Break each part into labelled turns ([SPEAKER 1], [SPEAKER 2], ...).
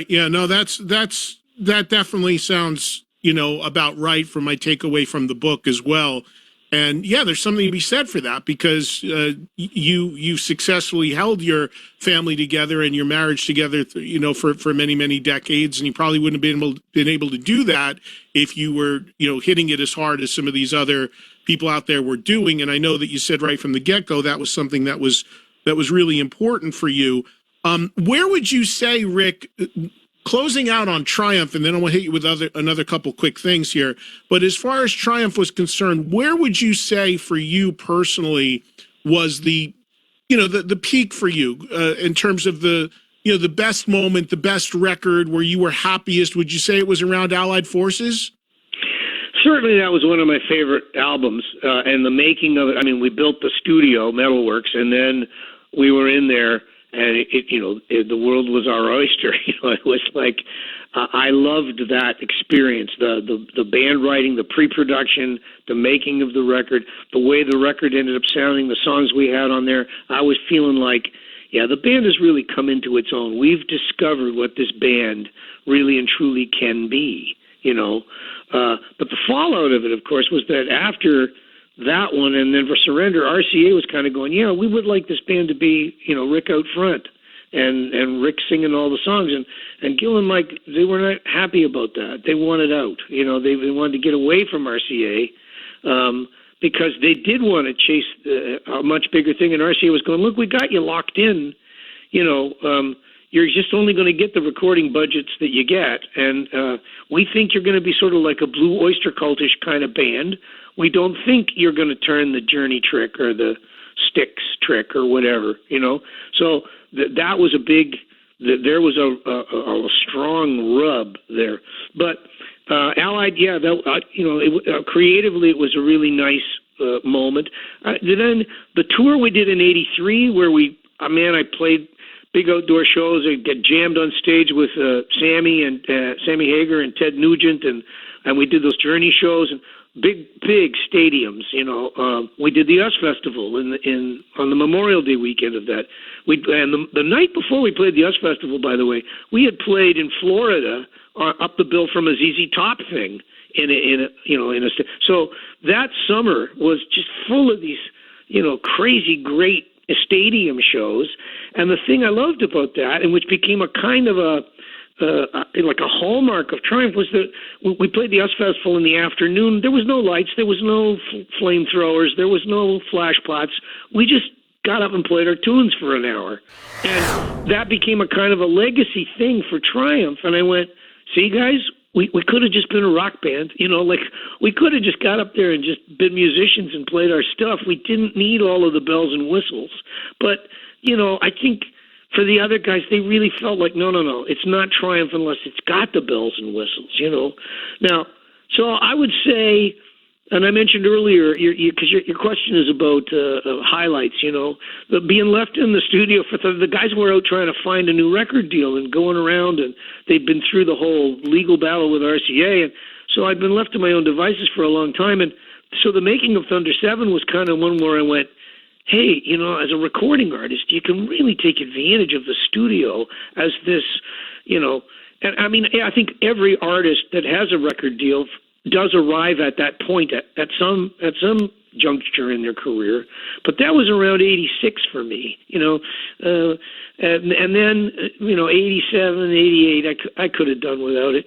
[SPEAKER 1] Right. Yeah. No, that definitely sounds, about right for my takeaway from the book as well. And yeah, there's something to be said for that because you successfully held your family together and your marriage together, for many, many decades, and you probably wouldn't have been able to do that if you were, hitting it as hard as some of these other people out there were doing. And I know that you said right from the get-go that was something that was really important for you. Where would you say, Rik, closing out on Triumph, and then I want to hit you with another couple quick things here. But as far as Triumph was concerned, where would you say for you personally was the peak for you in terms of the best moment, the best record where you were happiest? Would you say it was around Allied Forces?
[SPEAKER 2] Certainly, that was one of my favorite albums, and the making of it. I mean, we built the studio, Metalworks, and then we were in there. And the world was our oyster. It was like I loved that experience. The band writing, the pre-production, the making of the record, the way the record ended up sounding, the songs we had on there. I was feeling like, yeah, the band has really come into its own. We've discovered what this band really and truly can be. But the fallout of it, of course, was that after that one, and then for Surrender, RCA was kind of going, yeah, we would like this band to be, Rik out front, and Rik singing all the songs, and Gil and Mike, they were not happy about that. They wanted out, they wanted to get away from RCA, because they did want to chase a much bigger thing, and RCA was going, look, we got you locked in, you're just only going to get the recording budgets that you get, and we think you're going to be sort of like a Blue Oyster Cultish kind of band. We don't think you're going to turn the Journey trick or the Styx trick or whatever, So that was a big. There was a strong rub there. But Allied, yeah, creatively it was a really nice moment. Then the tour we did in '83, where I played big outdoor shows. I get jammed on stage with Sammy Hagar and Ted Nugent, and we did those Journey shows and. Big stadiums, We did the US Festival on the Memorial Day weekend of that. The night before we played the US Festival, by the way, we had played in Florida up the bill from a ZZ Top thing so that summer was just full of these, crazy great stadium shows. And the thing I loved about that, and which became a kind of like a hallmark of Triumph, was that we played the US Festival in the afternoon. There was no lights, there was no flamethrowers, there was no flash pots. We just got up and played our tunes for an hour. And that became a kind of a legacy thing for Triumph. And I went, see, guys, we could have just been a rock band. We could have just got up there and just been musicians and played our stuff. We didn't need all of the bells and whistles. But, I think for the other guys, they really felt like, no, it's not Triumph unless it's got the bells and whistles, Now, so I would say, and I mentioned earlier, because your question is about highlights, being left in the studio for the guys were out trying to find a new record deal and going around, and they'd been through the whole legal battle with RCA, and so I'd been left to my own devices for a long time, and so the making of Thunder 7 was kind of one where I went, hey, as a recording artist, you can really take advantage of the studio as this, and I think every artist that has a record deal does arrive at that point at some juncture in their career. But that was around '86 for me, and then 87, '88, I could have done without it.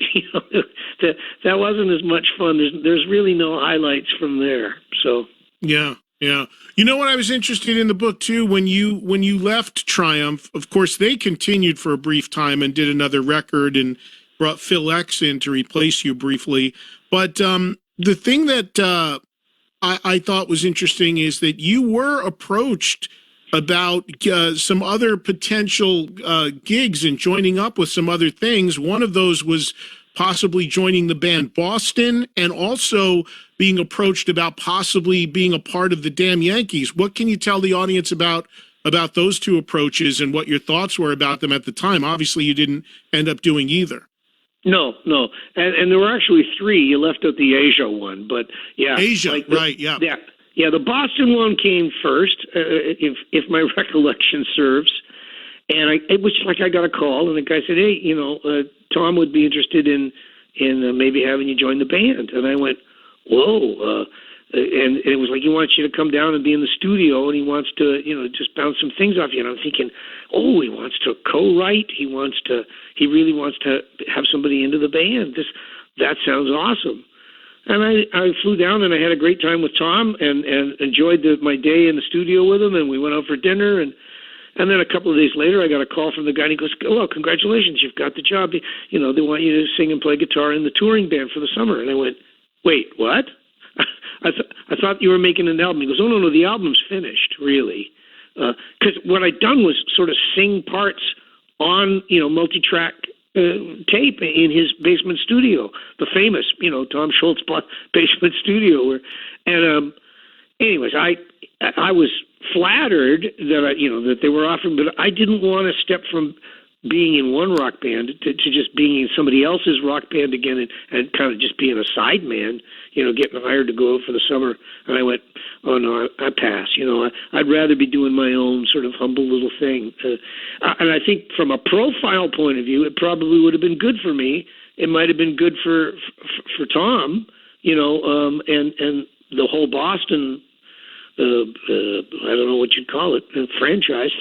[SPEAKER 2] That wasn't as much fun. There's really no highlights from there. So
[SPEAKER 1] yeah. Yeah. You know what I was interested in the book too, when you left Triumph, of course they continued for a brief time and did another record and brought Phil X in to replace you briefly. But the thing that I thought was interesting is that you were approached about some other potential gigs and joining up with some other things. One of those was possibly joining the band Boston, and also being approached about possibly being a part of the Damn Yankees. What can you tell the audience about those two approaches and what your thoughts were about them at the time? Obviously, you didn't end up doing either.
[SPEAKER 2] No. And there were actually three. You left out the Asia one, but yeah.
[SPEAKER 1] Asia, right, yeah.
[SPEAKER 2] Yeah, the Boston one came first, if my recollection serves. And it was like I got a call, and the guy said, "Hey, Tom would be interested in maybe having you join the band." And I went, "Whoa!" And it was like, he wants you to come down and be in the studio, and he wants to, just bounce some things off you. And I'm thinking, oh, he wants to co-write. He really wants to have somebody into the band. That sounds awesome. And I flew down, and I had a great time with Tom, and enjoyed my day in the studio with him. And we went out for dinner, and then a couple of days later, I got a call from the guy, and he goes, "Oh, congratulations, you've got the job. They want you to sing and play guitar in the touring band for the summer." And I went, "Wait, what?" I thought you were making an album. He goes, "Oh, no, the album's finished, really." Because what I'd done was sort of sing parts on, multi-track tape in his basement studio, the famous, Tom Schultz basement studio. Anyways, I was flattered that they were offering, but I didn't want to step from being in one rock band to just being in somebody else's rock band again, and kind of just being a sideman, getting hired to go out for the summer. And I went, "Oh no, I pass. I'd rather be doing my own sort of humble little thing." And I think from a profile point of view, it probably would have been good for me. It might have been good for Tom, and the whole Boston, I don't know what you'd call it, franchise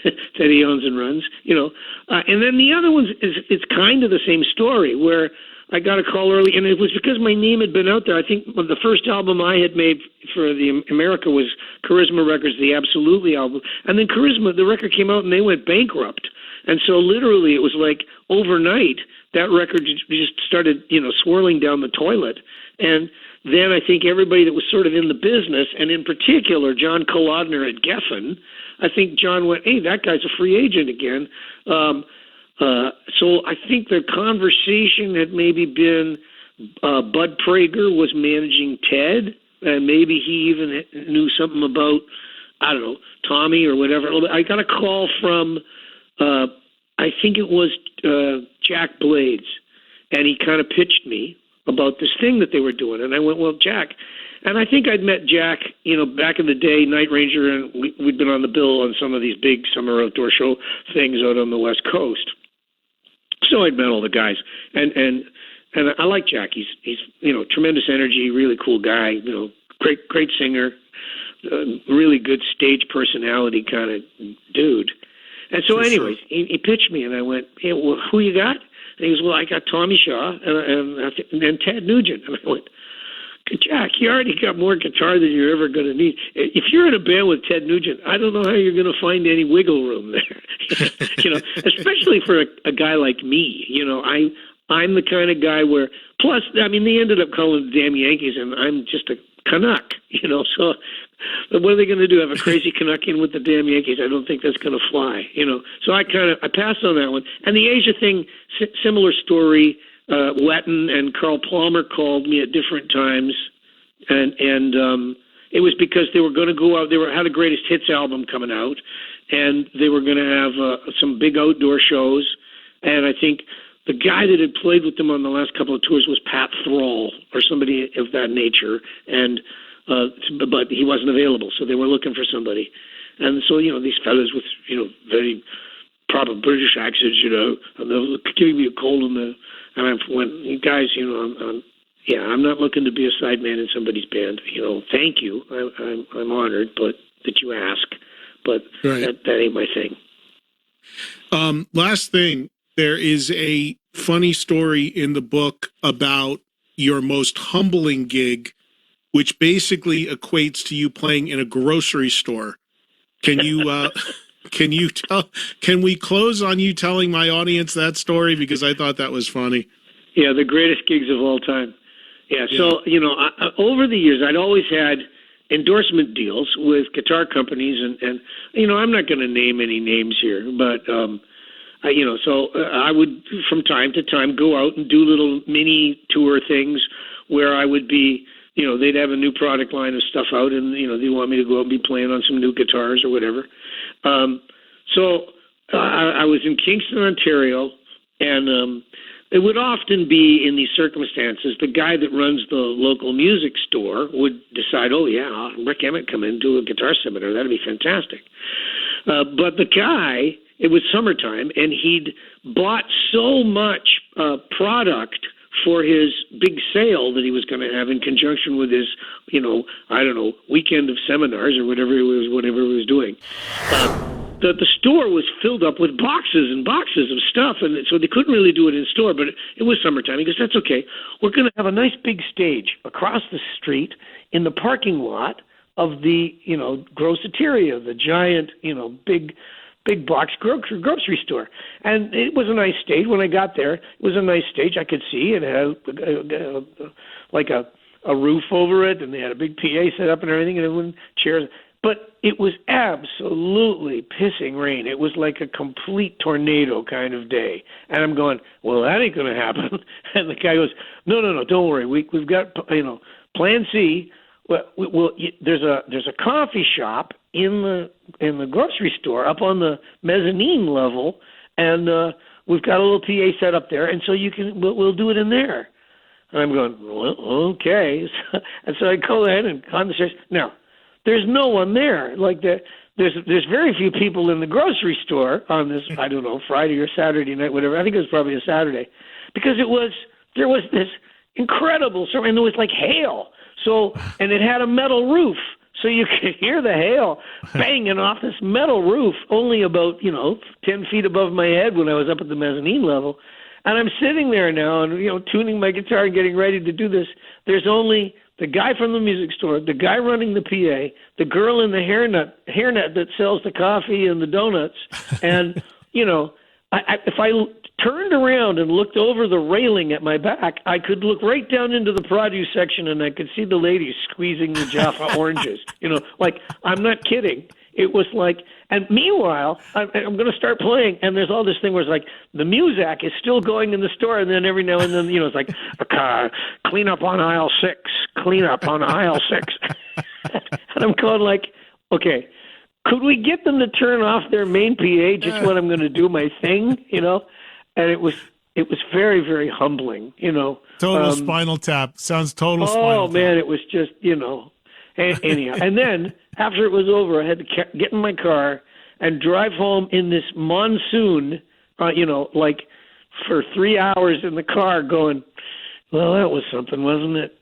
[SPEAKER 2] that he owns and runs, and then the other ones it's kind of the same story, where I got a call early, and it was because my name had been out there. I think the first album I had made for the America was Charisma Records, the Absolutely album, and then Charisma, the record came out, and they went bankrupt, and so literally it was like overnight that record just started, swirling down the toilet. And then I think everybody that was sort of in the business, and in particular John Kolodner at Geffen, I think John went, "Hey, that guy's a free agent again." So I think the conversation had maybe been Bud Prager was managing Ted, and maybe he even knew something about, I don't know, Tommy or whatever. I got a call from, I think it was Jack Blades, and he kind of pitched me about this thing that they were doing. And I went, "Well, Jack," and I think I'd met Jack, back in the day, Night Ranger, and we'd been on the bill on some of these big summer outdoor show things out on the West Coast. So I'd met all the guys, and I like Jack. He's tremendous energy, really cool guy, great singer, really good stage personality kind of dude. And so anyways, he pitched me, and I went, "Hey, well, who you got?" And he goes, "Well, I got Tommy Shaw and Ted Nugent." And I went, "Jack, you already got more guitar than you're ever going to need. If you're in a band with Ted Nugent, I don't know how you're going to find any wiggle room there." Especially for a guy like me. I'm the kind of guy where, plus, I mean, they ended up calling the damn Yankees, and I'm just a Canuck, so what are they going to do? Have a crazy Canuck in with the damn Yankees? I don't think that's going to fly, So I passed on that one. And the Asia thing, similar story. Wetton and Carl Palmer called me at different times, and it was because they were going to go out. They had a greatest hits album coming out, and they were going to have some big outdoor shows. And I think the guy that had played with them on the last couple of tours was Pat Thrall or somebody of that nature, and but he wasn't available, so they were looking for somebody. And so these fellas with very proper British accents, and they're giving me a cold in the. And I went, "You guys, I'm not looking to be a sideman in somebody's band. Thank you. I'm honored, but that you ask, but right. that ain't my thing."
[SPEAKER 1] Last thing, there is a funny story in the book about your most humbling gig, which basically equates to you playing in a grocery store. Can you? Can we close on you telling my audience that story? Because I thought that was funny.
[SPEAKER 2] Yeah, the greatest gigs of all time. Yeah. So, over the years, I'd always had endorsement deals with guitar companies, and I'm not going to name any names here, but, so I would, from time to time, go out and do little mini tour things where I would be, they'd have a new product line of stuff out, and, they want me to go out and be playing on some new guitars or whatever. So I was in Kingston, Ontario, and it would often be in these circumstances, the guy that runs the local music store would decide, "Oh, yeah, Rik Emmett come in and do a guitar seminar. That'd be fantastic." But the guy it was summertime, and he'd bought so much product for his big sale that he was going to have in conjunction with his, I don't know, weekend of seminars or whatever he was doing. The store was filled up with boxes and boxes of stuff, and so they couldn't really do it in store, but it was summertime. He goes, that's okay. We're going to have a nice big stage across the street in the parking lot of the, Grosseteria, the giant, big box grocery store. And it was a nice stage. When I got there, it was a nice stage. I could see it had like a roof over it, and they had a big PA set up and everything, and everyone chairs. But it was absolutely pissing rain. It was like a complete tornado kind of day. And I'm going, well, that ain't going to happen. And the guy goes, no, don't worry. We've got, plan C. Well, there's a coffee shop in the grocery store up on the mezzanine level, and we've got a little PA set up there, and so we'll do it in there. And I'm going, well, okay. And so I go in and on the stairs. Now, there's no one there. Like there's very few people in the grocery store on this, I don't know, Friday or Saturday night, whatever. I think it was probably a Saturday, because there was this incredible storm, and there was like hail. So, and it had a metal roof, so you could hear the hail banging off this metal roof, only about 10 feet above my head when I was up at the mezzanine level. And I'm sitting there now, and tuning my guitar and getting ready to do this. There's only the guy from the music store, the guy running the PA, the girl in the hairnet that sells the coffee and the donuts, and if I turned around and looked over the railing at my back, I could look right down into the produce section, and I could see the ladies squeezing the Jaffa oranges. Like, I'm not kidding. It was like, and meanwhile, I'm going to start playing, and there's all this thing where it's like the music is still going in the store, and then every now and then, it's like, clean up on aisle 6, clean up on aisle 6. And I'm going like, okay, could we get them to turn off their main PA just when I'm going to do my thing, And it was very, very humbling,
[SPEAKER 3] Total Spinal Tap. Sounds total Spinal Tap.
[SPEAKER 2] Oh, man, it was just, anyhow. And then after it was over, I had to get in my car and drive home in this monsoon, like for 3 hours in the car going, well, that was something, wasn't it?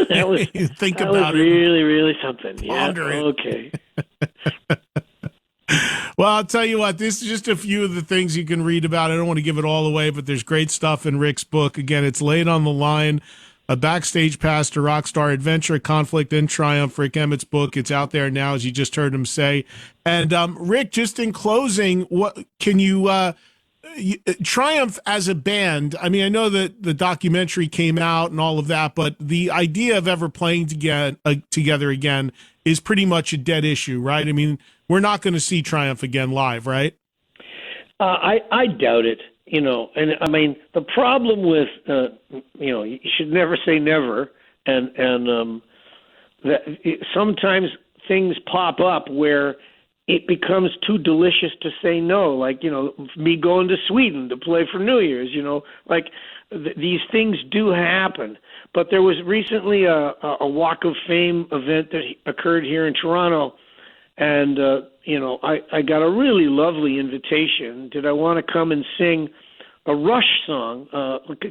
[SPEAKER 2] that was,
[SPEAKER 3] Think
[SPEAKER 2] that
[SPEAKER 3] about
[SPEAKER 2] was
[SPEAKER 3] it.
[SPEAKER 2] really, really something.
[SPEAKER 3] Ponder
[SPEAKER 2] Yeah,
[SPEAKER 3] it.
[SPEAKER 2] okay.
[SPEAKER 3] Well, I'll tell you what, this is just a few of the things you can read about. I don't want to give it all away, but there's great stuff in Rik's book. Again, it's Laid on the Line, a backstage pass to Rockstar Adventure, Conflict and Triumph, Rik Emmett's book. It's out there now, as you just heard him say. And Rik, just in closing, what can you Triumph as a band? I mean, I know that the documentary came out and all of that, but the idea of ever playing together again is pretty much a dead issue, right? I mean, we're not going to see Triumph again live, right?
[SPEAKER 2] I doubt it, and I mean, the problem with, you should never say never, and that sometimes things pop up where it becomes too delicious to say no, like, me going to Sweden to play for New Year's, like these things do happen. But there was recently a Walk of Fame event that occurred here in Toronto, and, I got a really lovely invitation. Did I want to come and sing a Rush song?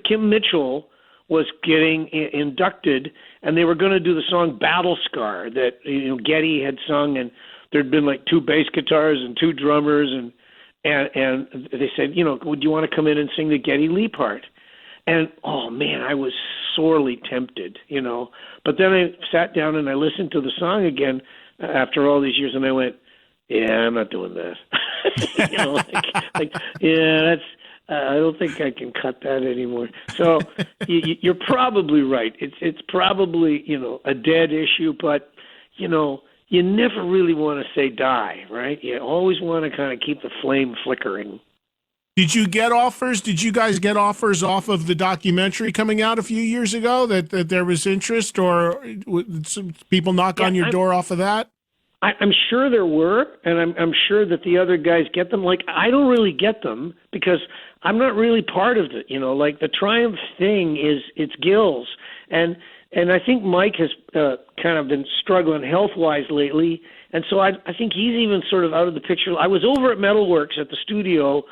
[SPEAKER 2] Kim Mitchell was getting inducted, and they were going to do the song Battle Scar that, Geddy had sung, and there'd been like 2 bass guitars and 2 drummers, and they said, would you want to come in and sing the Geddy Lee part? And, oh, man, I was sorely tempted, But then I sat down and I listened to the song again after all these years, and I went, yeah, I'm not doing that. That's I don't think I can cut that anymore. So you're probably right. It's probably, a dead issue, but, you never really want to say die, right? You always want to kind of keep the flame flickering.
[SPEAKER 3] Did you get offers? Did you guys get offers off of the documentary coming out a few years ago that there was interest, or some people knock on your door off of that?
[SPEAKER 2] I'm sure there were, and I'm sure that the other guys get them. Like, I don't really get them because I'm not really part of it. Like the Triumph thing is it's Gills, and
[SPEAKER 4] and I think Mike has kind of been struggling health-wise lately, and so I think he's even sort of out of the picture. I was over at Metalworks at the studio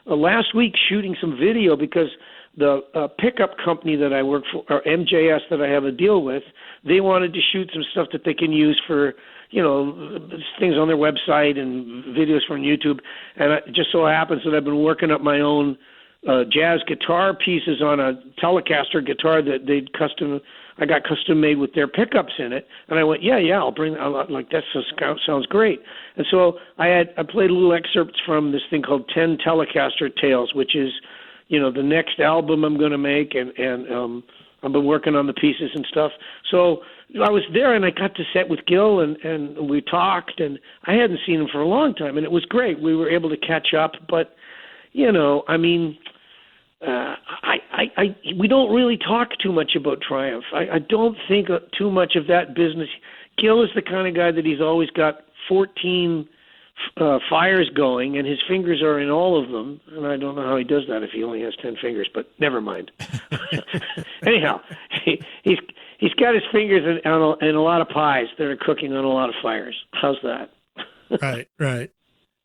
[SPEAKER 4] last week shooting some video because the pickup company that I work for, or MJS, that I have a deal with, they wanted to shoot some stuff that they can use for, things on their website and videos from YouTube. And it just so happens that I've been working up my own jazz guitar pieces on a Telecaster guitar that I got custom made with their pickups in it. And I went, I'll bring, like, that sounds great. And so I played little excerpts from this thing called 10 Telecaster Tales, which is, the next album I'm going to make, and I've been working on the pieces and stuff. So I was there, and I got to set with Gil, and we talked, and I hadn't seen him for a long time, and it was great. We were able to catch up, but, we don't really talk too much about Triumph. I don't think too much of that business. Gil is the kind of guy that he's always got 14 fires going, and his fingers are in all of them, and I don't know how he does that if he only has 10 fingers, but never mind. Anyhow, he's got his fingers in a lot of pies that are cooking on a lot of fires. How's that?
[SPEAKER 3] Right.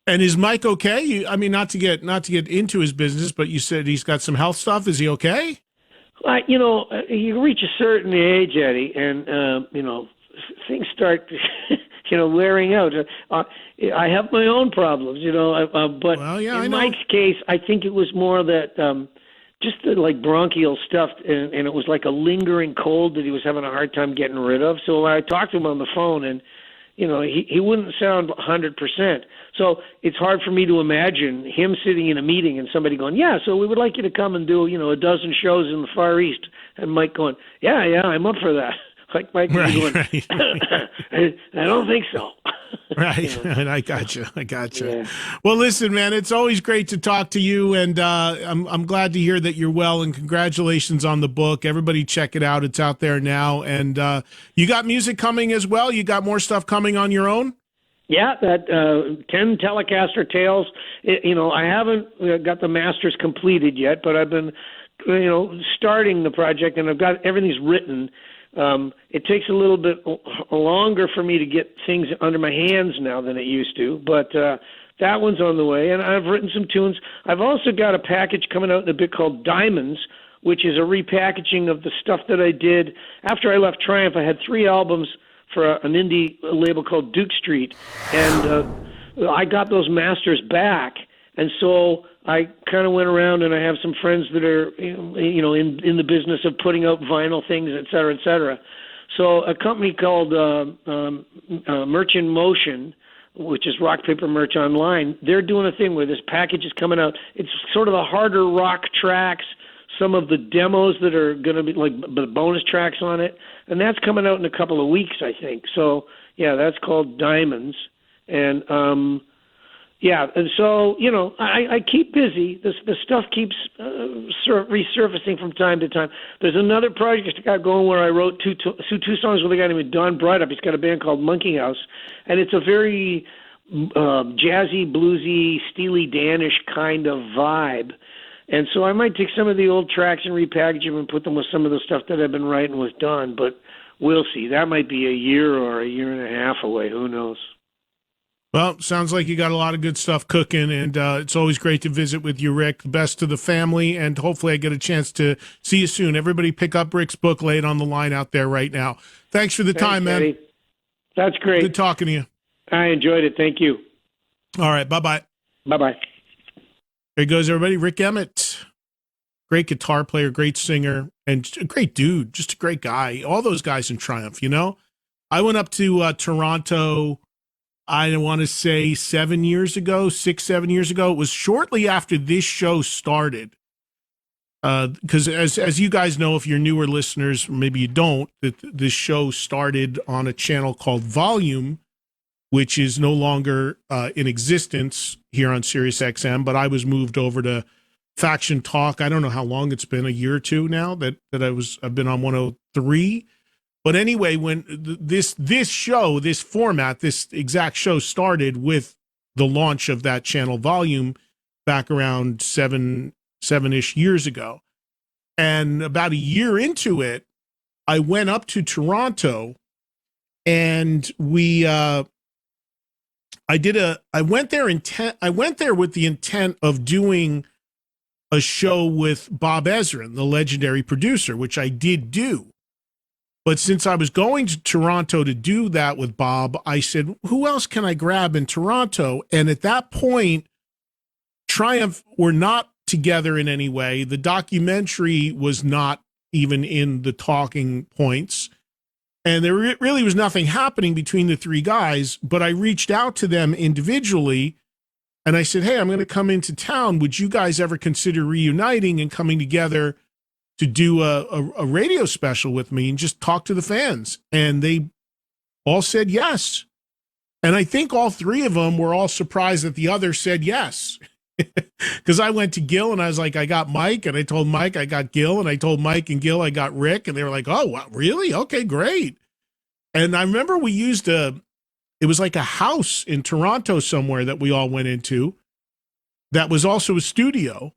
[SPEAKER 3] And is Mike okay? Not to get into his business, but you said he's got some health stuff. Is he okay?
[SPEAKER 4] You reach a certain age, Eddie, and things start wearing out. I have my own problems, but in Mike's case, I think it was more that just the bronchial stuff, and it was like a lingering cold that he was having a hard time getting rid of. So I talked to him on the phone, and he wouldn't sound 100%. So it's hard for me to imagine him sitting in a meeting and somebody going, so we would like you to come and do, a dozen shows in the Far East. And Mike going, yeah, I'm up for that. Like Mike was going, I don't think so.
[SPEAKER 3] Right. And I got you.
[SPEAKER 4] Yeah.
[SPEAKER 3] Well, listen, man, it's always great to talk to you. And I'm glad to hear that you're well, and congratulations on the book. Everybody check it out. It's out there now. And you got music coming as well. You got more stuff coming on your own?
[SPEAKER 4] Yeah, that 10 Telecaster Tales. I haven't got the masters completed yet, but I've been, starting the project, and I've got everything's written. It takes a little bit longer for me to get things under my hands now than it used to, but that one's on the way, and I've written some tunes. I've also got a package coming out in a bit called Diamonds, which is a repackaging of the stuff that I did after I left Triumph. I had 3 albums for an indie label called Duke Street, and I got those masters back, and so I kind of went around, and I have some friends that are, in the business of putting out vinyl things, et cetera, et cetera. So a company called Merch in Motion, which is rock paper merch online, they're doing a thing where this package is coming out. It's sort of the harder rock tracks, some of the demos that are going to be like the bonus tracks on it, and that's coming out in a couple of weeks, I think. So yeah, that's called Diamonds, and and so I keep busy. The stuff keeps resurfacing from time to time. There's another project I got going where I wrote two songs with a guy named Don Brydup. He's got a band called Monkey House, and it's a very jazzy, bluesy, Steely Dan-ish kind of vibe. And so I might take some of the old tracks and repackage them and put them with some of the stuff that I've been writing with Don, but we'll see. That might be a year or a year and a half away. Who knows?
[SPEAKER 3] Well, sounds like you got a lot of good stuff cooking, and it's always great to visit with you, Rik. Best to the family, and hopefully I get a chance to see you soon. Everybody pick up Rik's book, Lay It on the Line, out there right now. Thanks for the time, man.
[SPEAKER 4] Eddie. That's great.
[SPEAKER 3] Good talking to you.
[SPEAKER 4] I enjoyed it. Thank you.
[SPEAKER 3] All right, bye-bye.
[SPEAKER 4] Bye-bye.
[SPEAKER 3] There goes everybody. Rik Emmett, great guitar player, great singer, and a great dude, just a great guy. All those guys in Triumph, I went up to Toronto, I want to say 7 years ago, 7 years ago. It was shortly after this show started. Because as you guys know, if you're newer listeners, maybe you don't, that this show started on a channel called Volume, which is no longer in existence here on Sirius XM, but I was moved over to Faction Talk. I don't know how long it's been, a year or two now that I've been on 103. But anyway, when this show, this format, this exact show started with the launch of that channel Volume back around seven-ish years ago. And about a year into it, I went up to Toronto, and I went there with the intent of doing a show with Bob Ezrin, the legendary producer, which I did do. But since I was going to Toronto to do that with Bob, I said, who else can I grab in Toronto? And at that point, Triumph were not together in any way. The documentary was not even in the talking points. And there really was nothing happening between the three guys. But I reached out to them individually, and I said, hey, I'm going to come into town. Would you guys ever consider reuniting and coming together to do a radio special with me and just talk to the fans? And they all said yes. And I think all three of them were all surprised that the other said yes. Because I went to Gil and I was like, I got Mike, and I told Mike I got Gil, and I told Mike and Gil I got Rik, and they were like, oh, wow, really? Okay, great. And I remember we used it was like a house in Toronto somewhere that we all went into that was also a studio.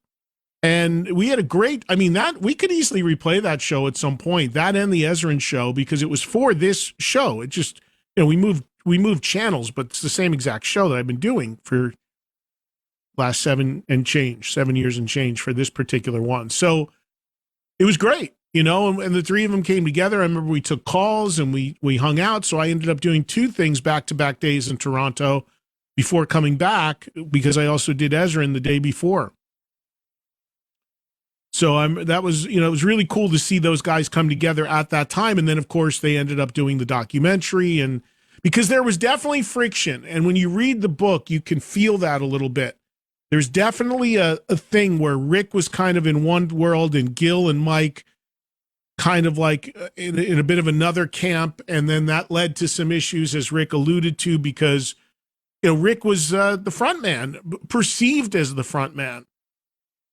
[SPEAKER 3] And we had a great, that we could easily replay that show at some point, that and the Ezrin show, because it was for this show. It just, we moved channels, but it's the same exact show that I've been doing for last 7 years and change for this particular one. So it was great, and the three of them came together. I remember we took calls and we hung out. So I ended up doing 2 things back-to-back days in Toronto before coming back, because I also did Ezrin the day before. So that was, it was really cool to see those guys come together at that time. And then, of course, they ended up doing the documentary, and because there was definitely friction. And when you read the book, you can feel that a little bit. There's definitely a thing where Rik was kind of in one world and Gil and Mike kind of like in a bit of another camp. And then that led to some issues, as Rik alluded to, because, Rik was the front man, perceived as the front man.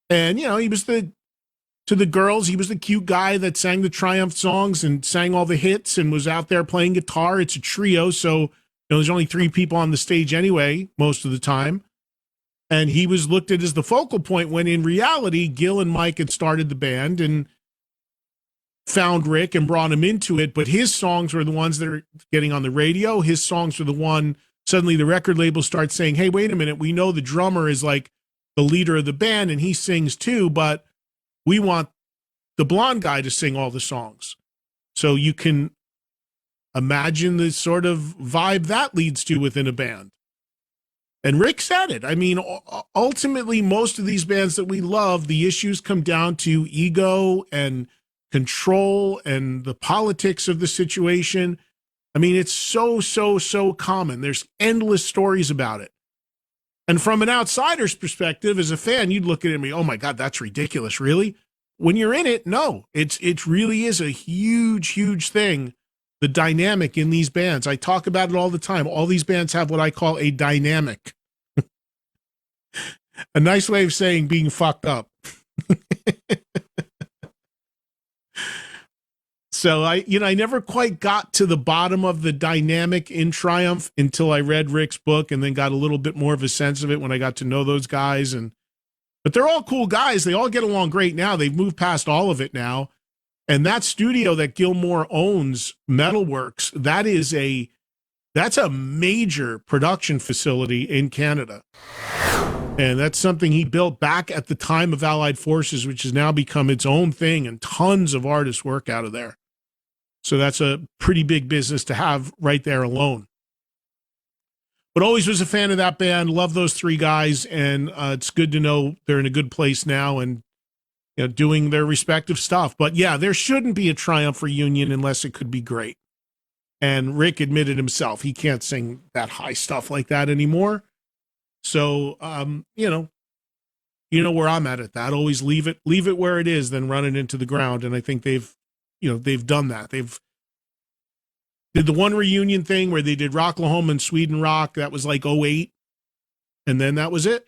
[SPEAKER 3] And, he was to the girls, he was the cute guy that sang the Triumph songs and sang all the hits and was out there playing guitar. It's a trio. So, there's only 3 people on the stage anyway, most of the time. And he was looked at as the focal point, when in reality, Gil and Mike had started the band and found Rik and brought him into it. But his songs were the ones that are getting on the radio. His songs were the one, suddenly the record label starts saying, hey, wait a minute, we know the drummer is like the leader of the band and he sings too, but we want the blonde guy to sing all the songs. So you can imagine the sort of vibe that leads to within a band. And Rik said it. Ultimately, most of these bands that we love, the issues come down to ego and control and the politics of the situation. It's so common. There's endless stories about it. And from an outsider's perspective, as a fan, you'd look at it and be, oh my God, that's ridiculous. Really? When you're in it, no, it really is a huge thing. The dynamic in these bands. I talk about it all the time. All these bands have what I call a dynamic. A nice way of saying being fucked up. So I never quite got to the bottom of the dynamic in Triumph until I read Rik's book, and then got a little bit more of a sense of it when I got to know those guys. But they're all cool guys. They all get along great now. They've moved past all of it now. And that studio that Gilmore owns, Metalworks, that's a major production facility in Canada. And that's something he built back at the time of Allied Forces, which has now become its own thing, and tons of artists work out of there. So that's a pretty big business to have right there alone. But always was a fan of that band, love those 3 guys, and it's good to know they're in a good place now and doing their respective stuff. But yeah, there shouldn't be a Triumph reunion unless it could be great. And Rik admitted himself he can't sing that high stuff like that anymore. So, where I'm at that. Always leave it where it is, then run it into the ground. And I think they've done that. They've did the one reunion thing where they did Rocklahoma and Sweden Rock. That was like 2008. And then that was it.